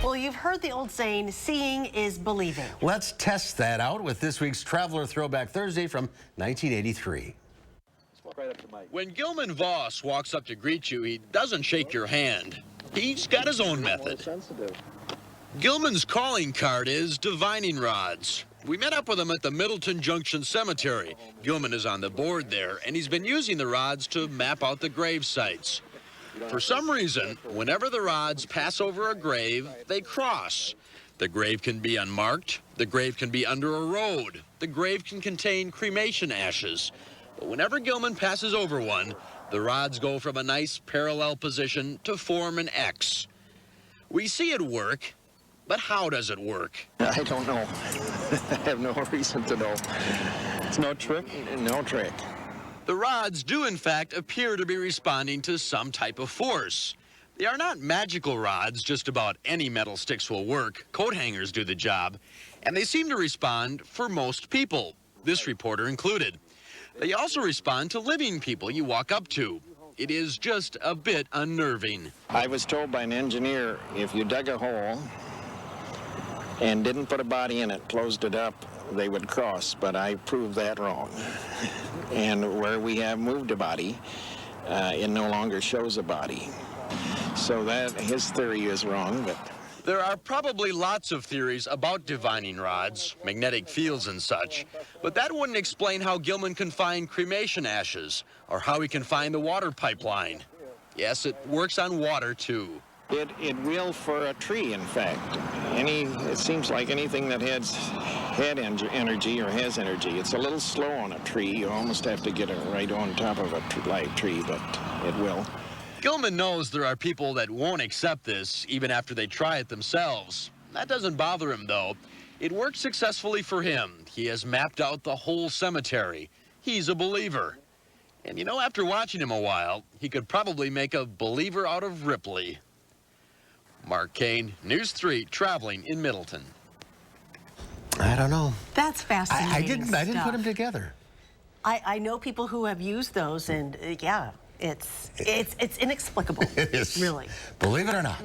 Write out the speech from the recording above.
Well, you've heard the old saying, seeing is believing. Let's test that out with this week's Traveler Throwback Thursday from 1983. When Gilman Voss walks up to greet you, he doesn't shake your hand. He's got his own method. Gilman's calling card is divining rods. We met up with him at the Middleton Junction Cemetery. Gilman is on the board there, and he's been using the rods to map out the grave sites. For some reason, whenever the rods pass over a grave, they cross. The grave can be unmarked, the grave can be under a road, the grave can contain cremation ashes. But whenever Gilman passes over one, the rods go from a nice parallel position to form an X. We see it work, but how does it work? I don't know. I have no reason to know. It's no trick? No trick. The rods do, in fact, appear to be responding to some type of force. They are not magical rods. Just about any metal sticks will work. Coat hangers do the job. And they seem to respond for most people, this reporter included. They also respond to living people you walk up to. It is just a bit unnerving. I was told by an engineer, if you dug a hole and didn't put a body in it, closed it up, they would cross, but I proved that wrong. And where we have moved a body, it no longer shows a body. So that his theory is wrong, but... There are probably lots of theories about divining rods, magnetic fields and such, but that wouldn't explain how Gilman can find cremation ashes, or how he can find the water pipeline. Yes, it works on water, too. It will for a tree, in fact. It seems like anything that had energy or has energy. It's a little slow on a tree. You almost have to get it right on top of a live tree, but it will. Gilman knows there are people that won't accept this, even after they try it themselves. That doesn't bother him, though. It worked successfully for him. He has mapped out the whole cemetery. He's a believer. And you know, after watching him a while, he could probably make a believer out of Ripley. Mark Kane, News 3, traveling in Middleton. I don't know. That's fascinating. I didn't put them together. I know people who have used those, and yeah, it's inexplicable. It is. Really. Believe it or not.